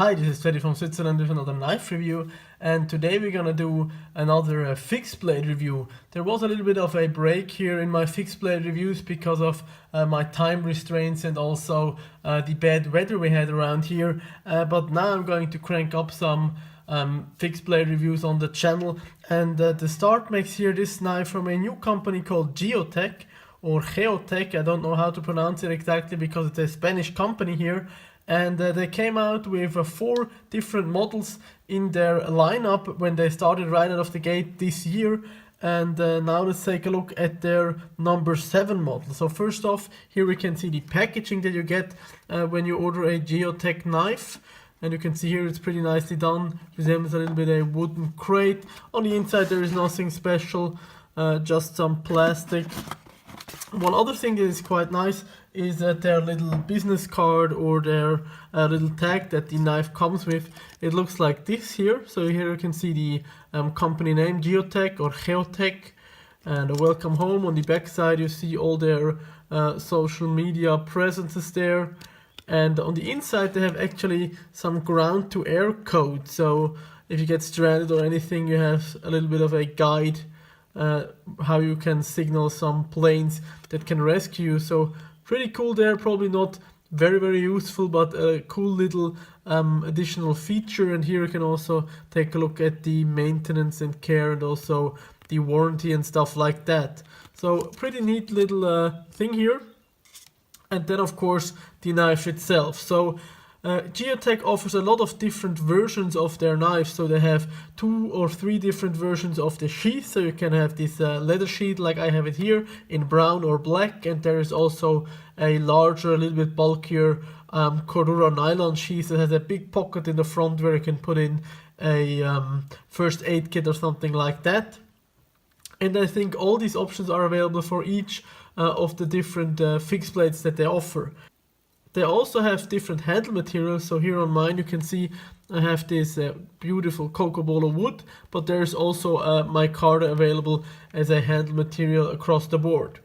Hi, this is Teddy from Switzerland with another knife review, and today we're gonna do another fixed blade review. There was a little bit of a break here in my fixed blade reviews because of my time restraints and also the bad weather we had around here, but now I'm going to crank up some fixed blade reviews on the channel. And the start makes here this knife from a new company called JEO TEC or JEO TEC. I don't know how to pronounce it exactly because it's a Spanish company here. And they came out with 4 different models in their lineup when they started right out of the gate this year. And now let's take a look at their number 7 model. So first off, here we can see the packaging that you get when you order a JEO TEC knife. And you can see here it's pretty nicely done. Resembles a little bit a wooden crate. On the inside there is nothing special, just some plastic. One other thing that is quite nice is that their little business card or their little tag that the knife comes with, it looks like this here. So here you can see the company name, JEO TEC or JEO TEC, and a welcome home. On the back side you see all their social media presences there. And on the inside they have actually some ground to air code. So if you get stranded or anything, you have a little bit of a guide how you can signal some planes that can rescue you. So pretty cool there, probably not very useful, but a cool little additional feature. And here you can also take a look at the maintenance and care and also the warranty and stuff like that. So pretty neat little thing here. And then of course the knife itself. So JEO TEC offers a lot of different versions of their knives. So they have 2 or 3 different versions of the sheath. So you can have this leather sheath like I have it here in brown or black. And there is also a larger, a little bit bulkier Cordura nylon sheath that has a big pocket in the front where you can put in a first aid kit or something like that. And I think all these options are available for each of the different fixed blades that they offer. They also have different handle materials. So here on mine you can see I have this beautiful cocobolo wood, but there's also micarta available as a handle material across the board.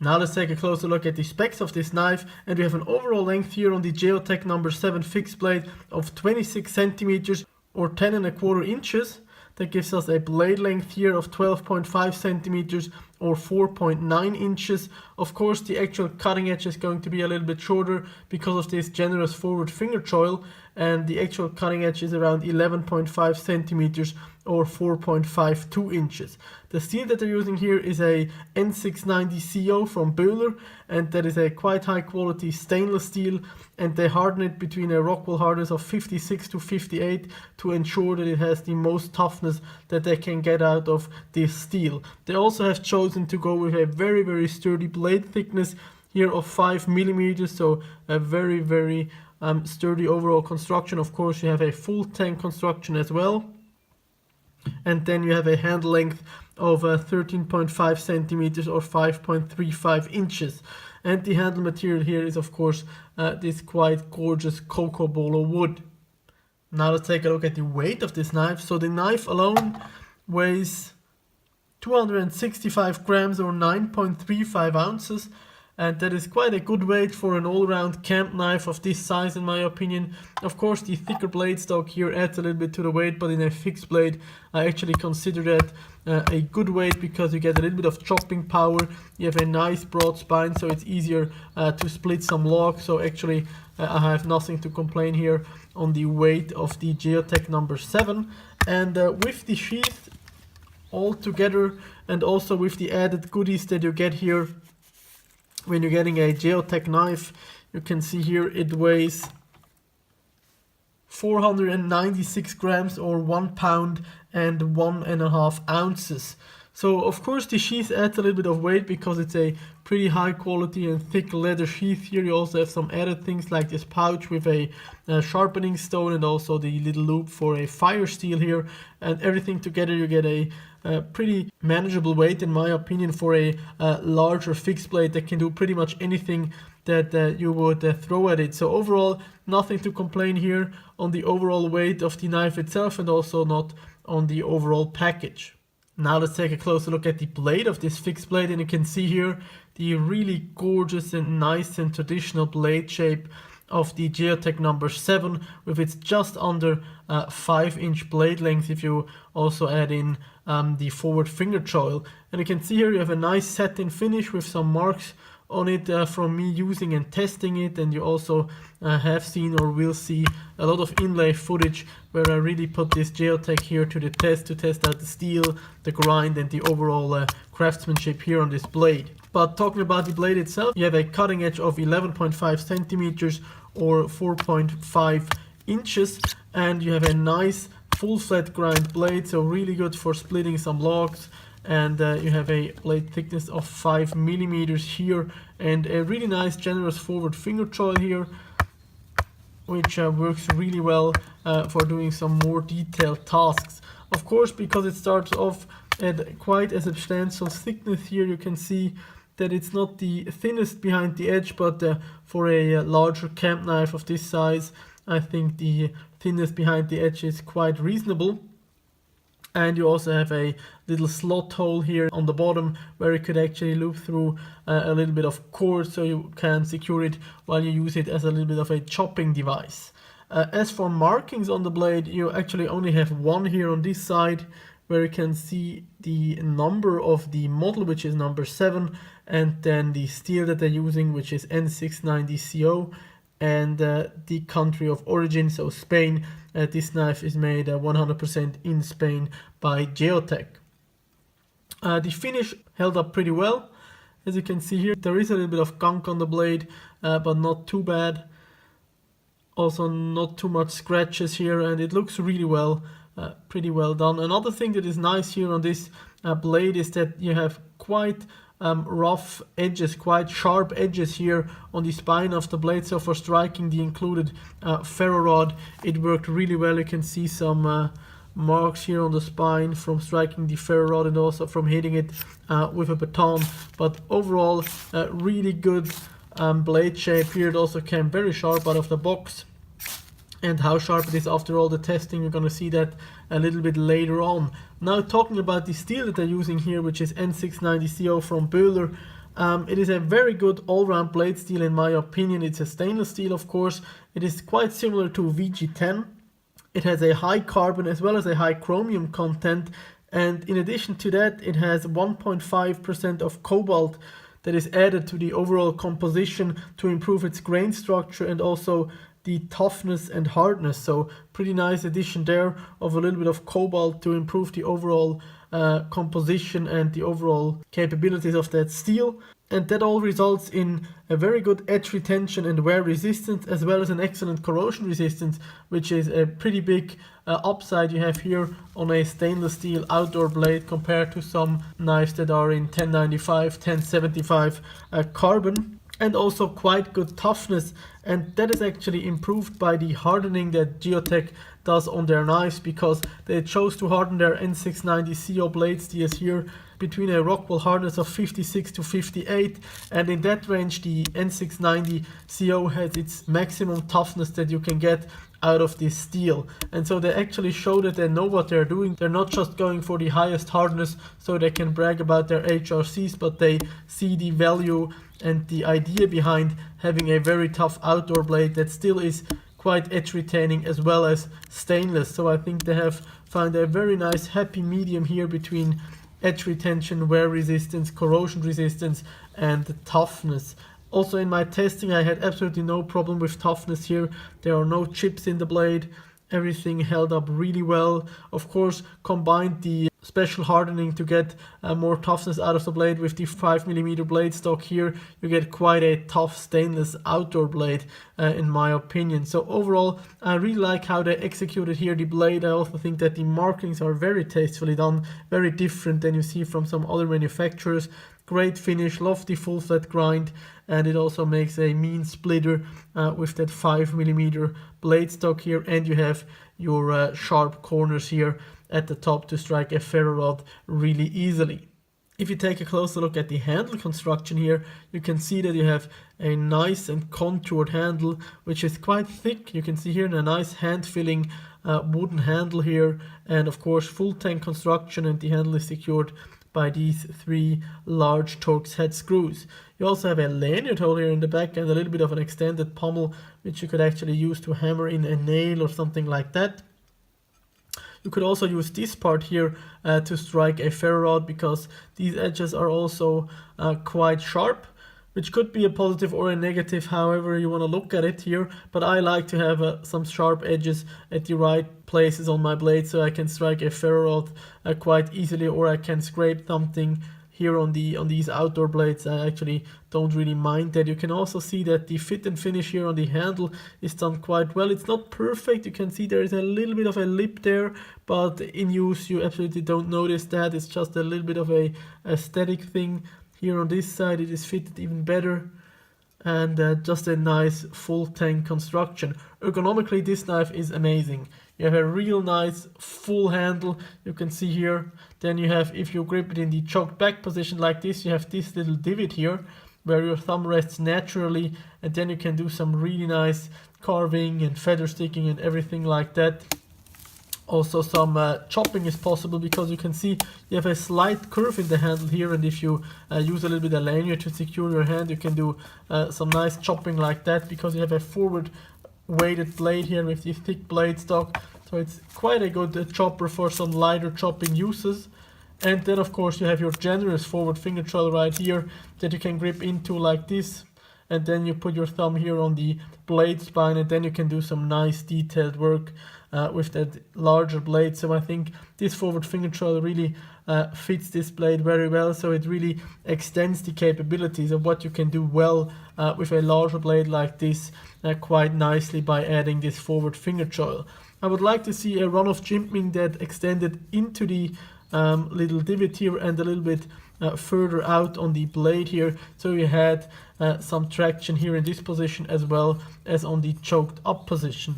Now let's take a closer look at the specs of this knife, and we have an overall length here on the JEO TEC number 7 fixed blade of 26 centimeters or 10¼ inches. That gives us a blade length here of 12.5 centimeters or 4.9 inches. Of course, the actual cutting edge is going to be a little bit shorter because of this generous forward finger choil, and the actual cutting edge is around 11.5 centimeters or 4.52 inches. The steel that they're using here is a N690 CO from Böhler, and that is a quite high quality stainless steel, and they harden it between a Rockwell hardness of 56 to 58 to ensure that it has the most toughness that they can get out of this steel. They also have chosen to go with a very sturdy blade thickness here of 5 millimeters, so a very sturdy overall construction. Of course, you have a full tank construction as well. And then you have a handle length of 13.5 centimeters or 5.35 inches. And the handle material here is of course this quite gorgeous cocobolo wood. Now let's take a look at the weight of this knife. So the knife alone weighs 265 grams or 9.35 ounces. And that is quite a good weight for an all-round camp knife of this size in my opinion. Of course the thicker blade stock here adds a little bit to the weight, but in a fixed blade I actually consider that a good weight because you get a little bit of chopping power. You have a nice broad spine, so it's easier to split some log. So actually I have nothing to complain here on the weight of the JEO TEC number 7. And with the sheath all together and also with the added goodies that you get here when you're getting a JEO TEC knife, you can see here it weighs 496 grams or 1 pound and 1½ ounces. So of course the sheath adds a little bit of weight because it's a pretty high quality and thick leather sheath here. You also have some added things like this pouch with a sharpening stone and also the little loop for a fire steel here, and everything together you get a pretty manageable weight in my opinion for a larger fixed blade that can do pretty much anything that you would throw at it. So overall nothing to complain here on the overall weight of the knife itself and also not on the overall package. Now let's take a closer look at the blade of this fixed blade, and you can see here the really gorgeous and nice and traditional blade shape of the JEO TEC number 7 with its just under 5-inch blade length if you also add in the forward finger choil. And you can see here you have a nice satin finish with some marks on it from me using and testing it, and you also have seen or will see a lot of inlay footage where I really put this JEO TEC here to the test to test out the steel, the grind, and the overall craftsmanship here on this blade. But talking about the blade itself, you have a cutting edge of 11.5 centimeters or 4.5 inches, and you have a nice full flat grind blade, so really good for splitting some logs. And you have a blade thickness of 5 millimeters here, and a really nice generous forward finger choil here, which works really well for doing some more detailed tasks. Of course, because it starts off at quite a substantial thickness here, you can see that it's not the thinnest behind the edge, but for a larger camp knife of this size, I think the thinness behind the edge is quite reasonable. And you also have a little slot hole here on the bottom where you could actually loop through a little bit of cord, so you can secure it while you use it as a little bit of a chopping device. As for markings on the blade, you actually only have one here on this side where you can see the number of the model, which is number 7, and then the steel that they're using, which is N690CO, and the country of origin, so Spain. This knife is made 100% in Spain by JEO TEC. The finish held up pretty well. As you can see here, there is a little bit of gunk on the blade, but not too bad. Also not too much scratches here, and it looks really well, pretty well done. Another thing that is nice here on this blade is that you have quite rough edges, quite sharp edges here on the spine of the blade. So for striking the included ferro rod, it worked really well. You can see some marks here on the spine from striking the ferro rod and also from hitting it with a baton. But overall, really good blade shape here. It also came very sharp out of the box. And how sharp it is after all the testing, you're going to see that a little bit later on. Now talking about the steel that they're using here, which is N690CO from Böhler. It is a very good all-round blade steel in my opinion. It's a stainless steel, of course. It is quite similar to VG10. It has a high carbon as well as a high chromium content. And in addition to that, it has 1.5% of cobalt that is added to the overall composition to improve its grain structure and also the toughness and hardness. So pretty nice addition there of a little bit of cobalt to improve the overall composition and the overall capabilities of that steel. And that all results in a very good edge retention and wear resistance, as well as an excellent corrosion resistance, which is a pretty big upside you have here on a stainless steel outdoor blade compared to some knives that are in 1095, 1075 carbon. And also quite good toughness, and that is actually improved by the hardening that JEO TEC does on their knives, because they chose to harden their N690CO blades here between a Rockwell hardness of 56 to 58, and in that range the N690CO has its maximum toughness that you can get out of this steel. And so they actually show that they know what they're doing. They're not just going for the highest hardness so they can brag about their HRCs, but they see the value and the idea behind having a very tough outdoor blade that still is quite edge retaining as well as stainless. So I think they have found a very nice happy medium here between edge retention, wear resistance, corrosion resistance, and toughness. Also in my testing I had absolutely no problem with toughness here. There are no chips in the blade. Everything held up really well. Of course, combined the special hardening to get more toughness out of the blade with the 5mm blade stock here, you get quite a tough stainless outdoor blade in my opinion. So overall, I really like how they executed here the blade. I also think that the markings are very tastefully done, very different than you see from some other manufacturers. Great finish, lofty full flat grind, and it also makes a mean splitter with that 5mm blade stock here, and you have your sharp corners here at the top to strike a ferro rod really easily. If you take a closer look at the handle construction here, you can see that you have a nice and contoured handle, which is quite thick. You can see here a nice hand-filling wooden handle here, and of course full tank construction, and the handle is secured by these 3 large Torx head screws. You also have a lanyard hole here in the back and a little bit of an extended pommel, which you could actually use to hammer in a nail or something like that. You could also use this part here to strike a ferro rod, because these edges are also quite sharp, which could be a positive or a negative, however you want to look at it here. But I like to have some sharp edges at the right places on my blade, so I can strike a ferro rod quite easily, or I can scrape something here on these outdoor blades. I actually don't really mind that. You can also see that the fit and finish here on the handle is done quite well. It's not perfect. You can see there is a little bit of a lip there, but in use you absolutely don't notice that. It's just a little bit of a aesthetic thing. Here on this side it is fitted even better, and just a nice full tank construction. Ergonomically this knife is amazing. You have a real nice full handle, you can see here. Then you have, if you grip it in the choked back position like this, you have this little divot here where your thumb rests naturally, and then you can do some really nice carving and feather sticking and everything like that. Also some chopping is possible, because you can see you have a slight curve in the handle here, and if you use a little bit of lanyard to secure your hand, you can do some nice chopping like that, because you have a forward weighted blade here with this thick blade stock. So it's quite a good chopper for some lighter chopping uses. And then of course you have your generous forward finger trowel right here that you can grip into like this, and then you put your thumb here on the blade spine, and then you can do some nice detailed work with that larger blade. So I think this forward finger trowel really fits this blade very well, so it really extends the capabilities of what you can do well with a larger blade like this quite nicely by adding this forward finger trowel. I would like to see a run of jimping that extended into the little divot here and a little bit further out on the blade here, so you had some traction here in this position as well as on the choked up position.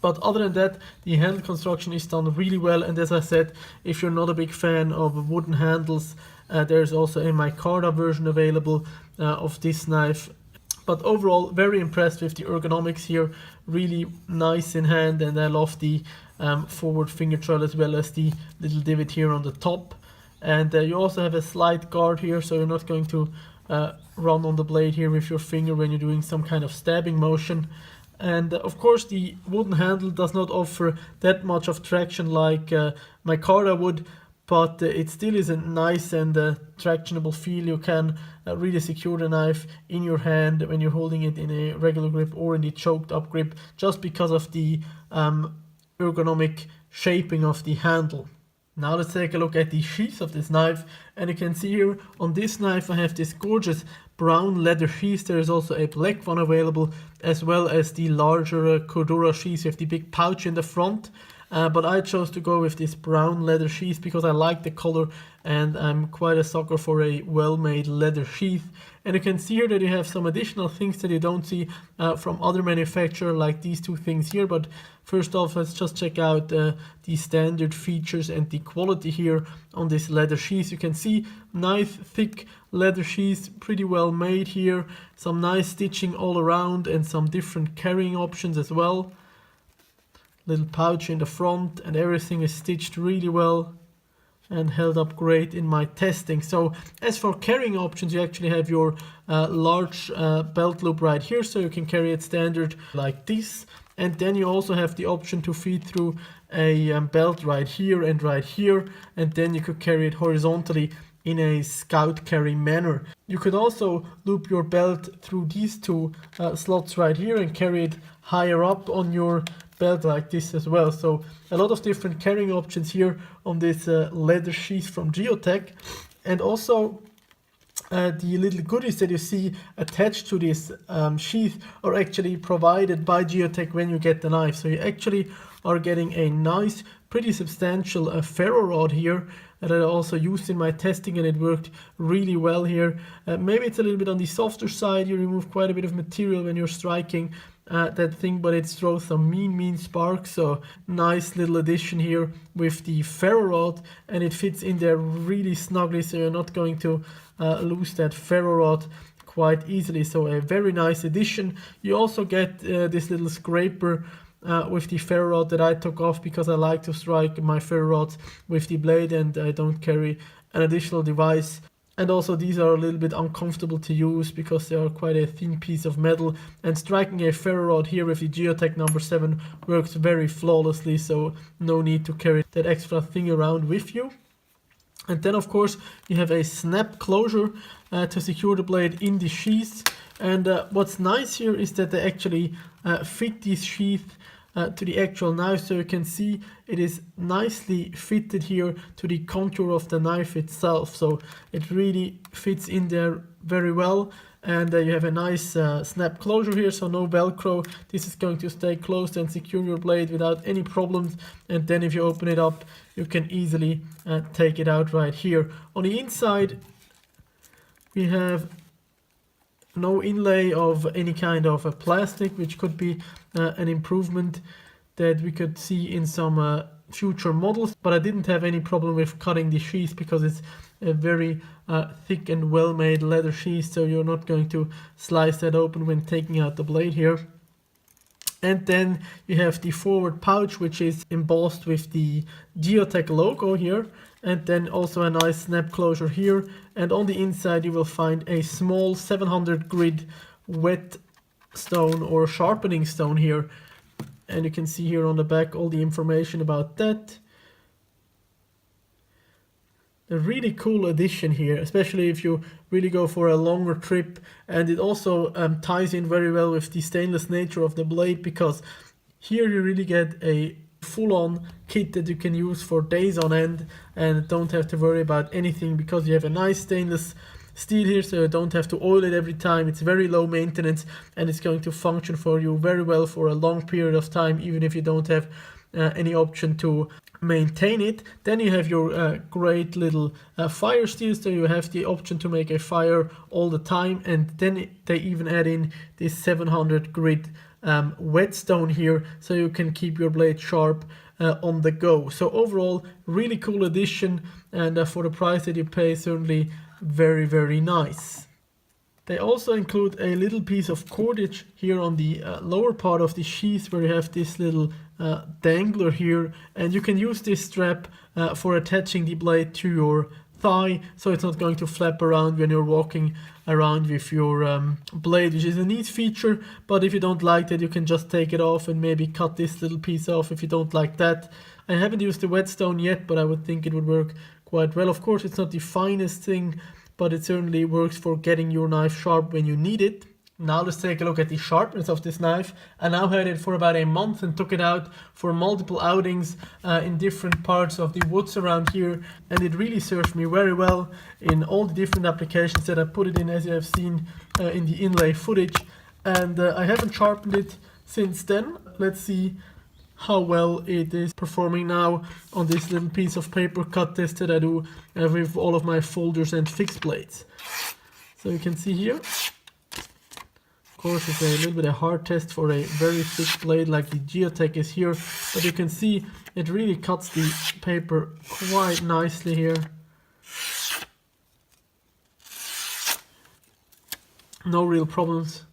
But other than that, the handle construction is done really well, and as I said, if you're not a big fan of wooden handles, there's also a micarta version available of this knife. But overall, very impressed with the ergonomics here, really nice in hand, and I love the forward finger trowel as well as the little divot here on the top. And you also have a slight guard here, so you're not going to run on the blade here with your finger when you're doing some kind of stabbing motion. And of course the wooden handle does not offer that much of traction like micarta would, but it still is a nice and tractionable feel. You can really secure the knife in your hand when you're holding it in a regular grip or in the choked up grip, just because of the ergonomic shaping of the handle. Now let's take a look at the sheath of this knife, and you can see here on this knife I have this gorgeous brown leather sheath. There is also a black one available, as well as the larger Cordura sheath with the big pouch in the front. But I chose to go with this brown leather sheath because I like the color, and I'm quite a sucker for a well-made leather sheath. And you can see here that you have some additional things that you don't see from other manufacturers, like these two things here. But first off, let's just check out the standard features and the quality here on this leather sheath. You can see nice thick leather sheath, pretty well made here, some nice stitching all around and some different carrying options as well. Little pouch in the front, and everything is stitched really well and held up great in my testing. So as for carrying options, you actually have your large belt loop right here, so you can carry it standard like this. And then you also have the option to feed through a belt right here, and then you could carry it horizontally in a scout carry manner. You could also loop your belt through these two slots right here and carry it higher up on your belt like this as well. So a lot of different carrying options here on this leather sheath from JEO TEC. And also the little goodies that you see attached to this sheath are actually provided by JEO TEC when you get the knife. So you actually are getting a nice, pretty substantial ferro rod here that I also used in my testing, and it worked really well here. Maybe it's a little bit on the softer side. You remove quite a bit of material when you're striking that thing, but it throws some mean sparks. So nice little addition here with the ferro rod, and it fits in there really snugly, so you're not going to lose that ferro rod quite easily. So a very nice addition. You also get this little scraper with the ferro rod that I took off because I like to strike my ferro rods with the blade and I don't carry an additional device. And also these are a little bit uncomfortable to use because they are quite a thin piece of metal, and striking a ferro rod here with the JEO TEC number 7 works very flawlessly, so no need to carry that extra thing around with you. And then of course you have a snap closure to secure the blade in the sheath. And what's nice here is that they actually fit this sheath to the actual knife, so you can see it is nicely fitted here to the contour of the knife itself, so it really fits in there very well. And you have a nice snap closure here, so no velcro. This is going to stay closed and secure your blade without any problems. And then if you open it up, you can easily take it out right here. On the inside we have no inlay of any kind of a plastic, which could be an improvement that we could see in some future models, but I didn't have any problem with cutting the sheath because it's a very thick and well made leather sheath, so you're not going to slice that open when taking out the blade here. And then you have the forward pouch, which is embossed with the JEO TEC logo here, and then also a nice snap closure here. And on the inside you will find a small 700 grit wet stone or sharpening stone here, and you can see here on the back all the information about that. A really cool addition here, especially if you really go for a longer trip, and it also ties in very well with the stainless nature of the blade, because here you really get a full-on kit that you can use for days on end and don't have to worry about anything because you have a nice stainless steel here, so you don't have to oil it every time. It's very low maintenance and it's going to function for you very well for a long period of time, even if you don't have any option to maintain it. Then you have your great little fire steel, so you have the option to make a fire all the time. And then they even add in this 700 grit whetstone here, so you can keep your blade sharp on the go. So overall, really cool addition, and for the price that you pay, certainly very, very nice. They also include a little piece of cordage here on the lower part of the sheath, where you have this little dangler here, and you can use this strap for attaching the blade to your thigh, so it's not going to flap around when you're walking around with your blade, which is a neat feature. But if you don't like that, you can just take it off and maybe cut this little piece off if you don't like that. I haven't used the whetstone yet, but I would think it would work quite well. Of course, it's not the finest thing, but it certainly works for getting your knife sharp when you need it. Now let's take a look at the sharpness of this knife. I now had it for about a month and took it out for multiple outings in different parts of the woods around here, and it really served me very well in all the different applications that I put it in, as you have seen in the inlay footage. And I haven't sharpened it since then. Let's see how well it is performing now on this little piece of paper cut test that I do with all of my folders and fixed blades. So you can see here, of course it's a little bit a hard test for a very thick blade like the JEO TEC is here, but you can see it really cuts the paper quite nicely here. No real problems.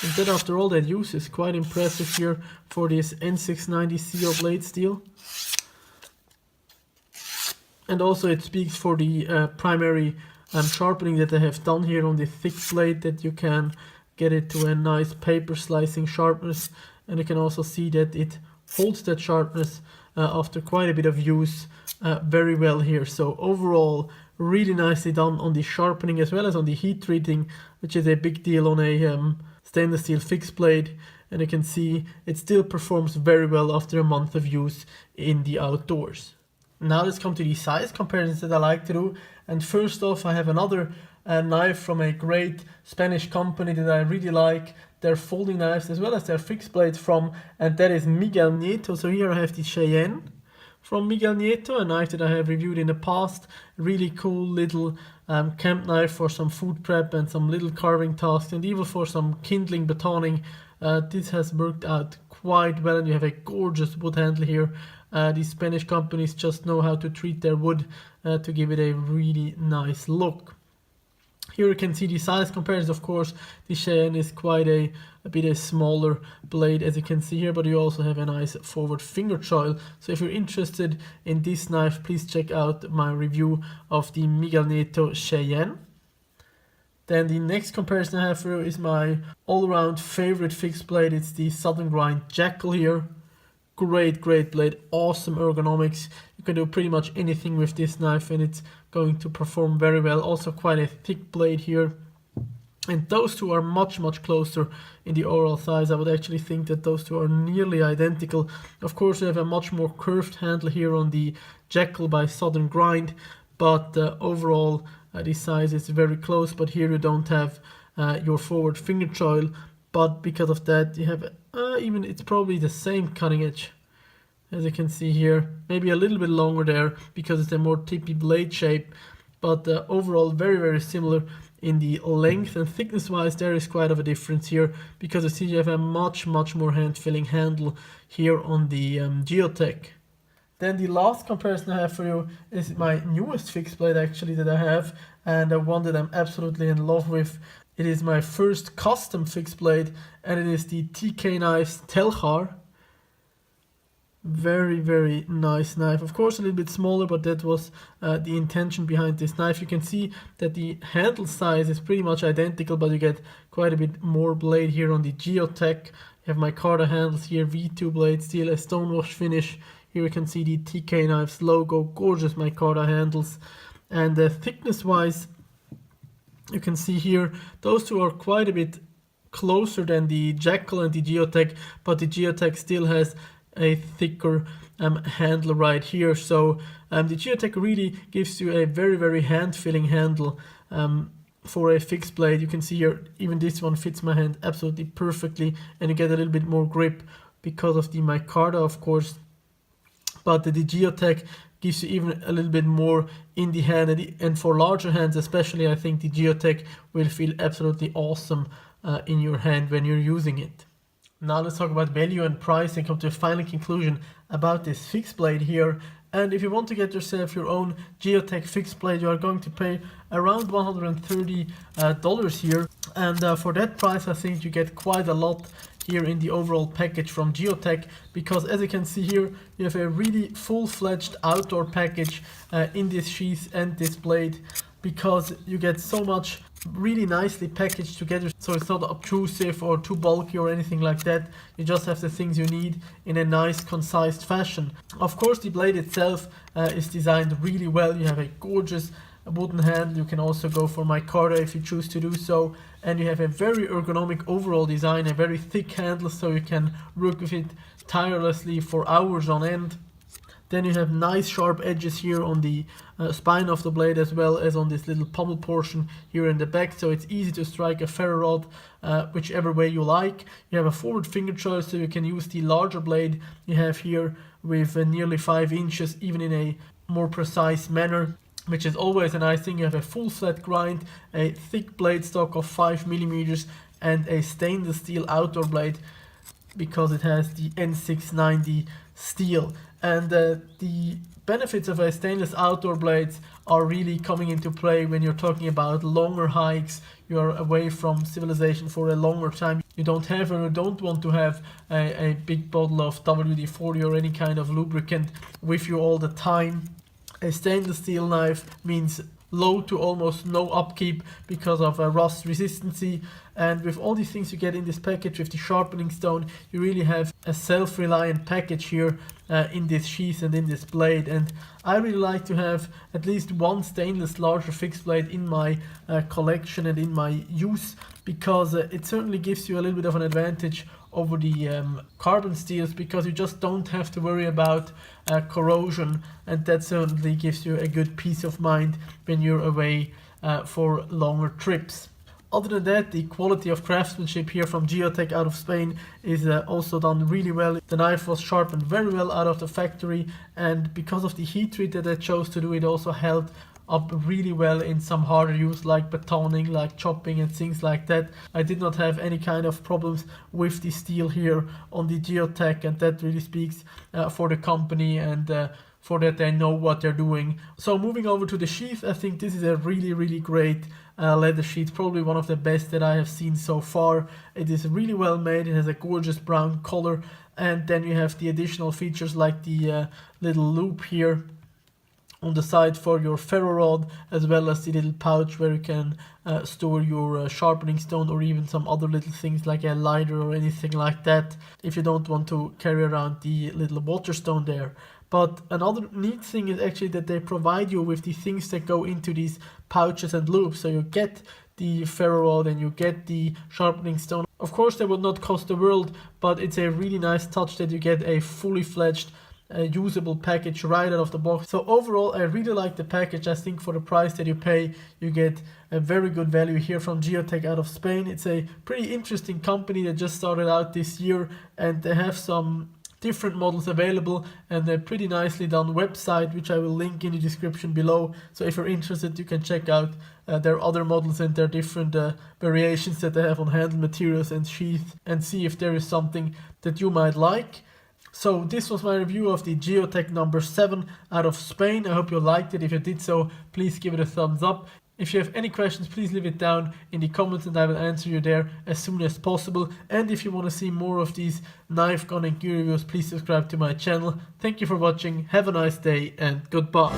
And that, after all that use, is quite impressive here for this N690 CO blade steel. And also it speaks for the primary sharpening that they have done here on the thick blade, that you can get it to a nice paper slicing sharpness. And you can also see that it holds that sharpness after quite a bit of use very well here. So overall, really nicely done on the sharpening as well as on the heat treating, which is a big deal on a stainless steel fixed blade. And you can see it still performs very well after a month of use in the outdoors. Now let's come to the size comparisons that I like to do. And first off, I have another knife from a great Spanish company that I really like their folding knives as well as their fixed blades from, and that is Miguel Nieto. So here I have the Cheyenne from Miguel Nieto, a knife that I have reviewed in the past. Really cool little camp knife for some food prep and some little carving tasks, and even for some kindling batoning. This has worked out quite well, and you have a gorgeous wood handle here. These Spanish companies just know how to treat their wood to give it a really nice look. Here you can see the size comparison. Of course, the Cheyenne is quite a bit a smaller blade, as you can see here, but you also have a nice forward finger choil. So if you're interested in this knife, please check out my review of the Miguel Nieto Cheyenne. Then the next comparison I have for you is my all-around favorite fixed blade. It's the Southern Grind Jackal here. Great blade, awesome ergonomics. You can do pretty much anything with this knife and it's going to perform very well. Also quite a thick blade here. And those two are much closer in the overall size. I would actually think that those two are nearly identical. Of course, you have a much more curved handle here on the Jackal by Southern Grind, but overall the size is very close. But here you don't have your forward finger choil, but because of that you have even it's probably the same cutting edge, as you can see here, maybe a little bit longer there because it's a more tippy blade shape, but overall very similar in the length and thickness wise. There is quite of a difference here because you see you have a much more hand-filling handle here on the JEO TEC. Then the last comparison I have for you is my newest fixed blade actually that I have, and one that I'm absolutely in love with. It is my first custom fixed blade, and it is the TK Knives Telchar. Very nice knife. Of course a little bit smaller, but that was the intention behind this knife. You can see that the handle size is pretty much identical, but you get quite a bit more blade here on the JEO TEC. You have my Micarta handles here, V2 blade, still a stonewash finish. Here you can see the TK Knives logo, gorgeous Micarta handles. And thickness wise, you can see here those two are quite a bit closer than the Jackal and the JEO TEC, but the JEO TEC still has a thicker handle right here. So the JEO TEC really gives you a very hand-filling handle for a fixed blade. You can see here even this one fits my hand absolutely perfectly, and you get a little bit more grip because of the Micarta, of course. But the JEO TEC gives you even a little bit more in the hand, and for larger hands especially, I think the JEO TEC will feel absolutely awesome in your hand when you're using it. Now let's talk about value and price and come to a final conclusion about this fixed blade here. And if you want to get yourself your own JEO TEC fixed blade, you are going to pay around $130 here. And for that price, I think you get quite a lot here in the overall package from JEO TEC, because as you can see here, you have a really full-fledged outdoor package in this sheath and this blade, because you get so much really nicely packaged together, so it's not obtrusive or too bulky or anything like that. You just have the things you need in a nice concise fashion. Of course the blade itself is designed really well. You have a gorgeous wooden handle. You can also go for Micarta if you choose to do so, and you have a very ergonomic overall design, a very thick handle, so you can work with it tirelessly for hours on end. Then you have nice sharp edges here on the spine of the blade, as well as on this little pommel portion here in the back, so it's easy to strike a ferro rod whichever way you like. You have a forward finger choice, so you can use the larger blade you have here with nearly 5 inches, even in a more precise manner, which is always a nice thing. You have a full flat grind, a thick blade stock of 5mm, and a stainless steel outdoor blade because it has the N690 steel. And the benefits of a stainless outdoor blades are really coming into play when you're talking about longer hikes. You're away from civilization for a longer time. You don't have or you don't want to have a big bottle of WD-40 or any kind of lubricant with you all the time. A stainless steel knife means low to almost no upkeep because of rust resistancy, and with all these things you get in this package with the sharpening stone, you really have a self-reliant package here in this sheath and in this blade. And I really like to have at least one stainless larger fixed blade in my collection and in my use, because it certainly gives you a little bit of an advantage over the carbon steels, because you just don't have to worry about corrosion, and that certainly gives you a good peace of mind when you're away for longer trips. Other than that, the quality of craftsmanship here from JEO TEC out of Spain is also done really well. The knife was sharpened very well out of the factory, and because of the heat treat that I chose to do, it also held up really well in some harder use like batoning, like chopping and things like that. I did not have any kind of problems with the steel here on the JEO TEC, and that really speaks for the company and for that they know what they're doing. So moving over to the sheath, I think this is a really great leather sheet, probably one of the best that I have seen so far. It is really well made, it has a gorgeous brown color, and then you have the additional features like the little loop here on the side for your ferro rod, as well as the little pouch where you can store your sharpening stone or even some other little things like a lighter or anything like that if you don't want to carry around the little water stone there. But another neat thing is actually that they provide you with the things that go into these pouches and loops. So you get the ferro rod and you get the sharpening stone. Of course, they would not cost the world, but it's a really nice touch that you get a fully fledged usable package right out of the box. So overall, I really like the package. I think for the price that you pay, you get a very good value here from JEO TEC out of Spain. It's a pretty interesting company that just started out this year, and they have some different models available and a pretty nicely done website, which I will link in the description below. So if you're interested, you can check out their other models and their different variations that they have on handle materials and sheath, and see if there is something that you might like. So this was my review of the JEO TEC number 7 out of Spain. I hope you liked it. If you did so, please give it a thumbs up. If you have any questions, please leave it down in the comments and I will answer you there as soon as possible. And if you want to see more of these knife, gun and gear reviews, please subscribe to my channel. Thank you for watching, have a nice day and goodbye.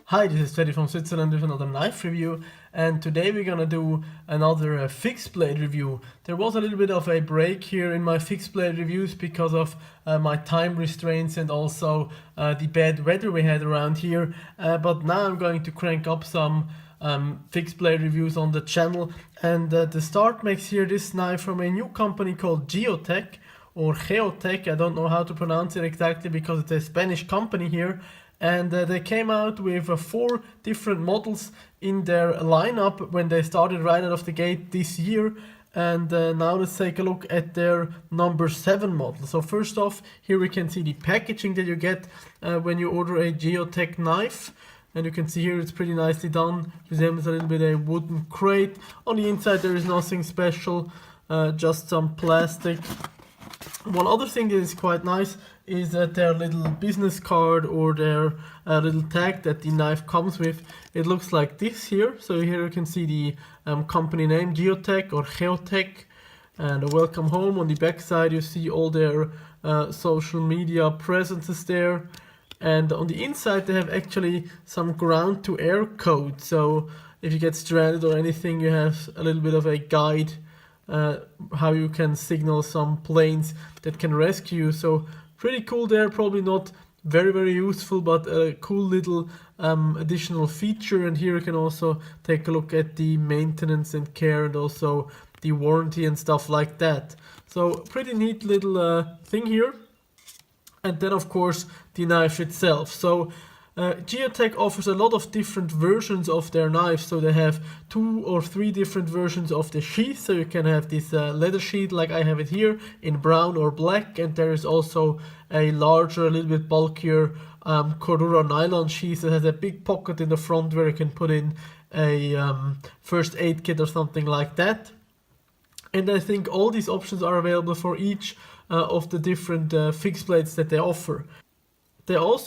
Hi, this is Teddy from Switzerland with another knife review, and today we're gonna do another fixed blade review. There was a little bit of a break here in my fixed blade reviews because of my time restraints and also the bad weather we had around here, but now I'm going to crank up some fixed blade reviews on the channel. And the start makes here this knife from a new company called JEO TEC or JEO TEC. I don't know how to pronounce it exactly because it's a Spanish company here. And they came out with 4 different models in their lineup when they started right out of the gate this year. And now let's take a look at their number 7 model. So first off, here we can see the packaging that you get when you order a JEO TEC knife. And you can see here it's pretty nicely done. Resembles a little bit a wooden crate. On the inside there is nothing special, just some plastic. One other thing that is quite nice is that their little business card or their little tag that the knife comes with, it looks like this here. So here you can see the company name, JEO TEC or JEO TEC, and a welcome home. On the back side you see all their social media presences there, and on the inside they have actually some ground to air code. So if you get stranded or anything, you have a little bit of a guide how you can signal some planes that can rescue you. So pretty cool there, probably not very useful, but a cool little additional feature. And here you can also take a look at the maintenance and care and also the warranty and stuff like that. So pretty neat little thing here. And then of course the knife itself. So JEO TEC offers a lot of different versions of their knives. So they have 2 or 3 different versions of the sheath. So you can have this leather sheath like I have it here in brown or black. And there is also a larger, a little bit bulkier Cordura nylon sheath that has a big pocket in the front where you can put in a first aid kit or something like that. And I think all these options are available for each of the different fixed blades that they offer. They also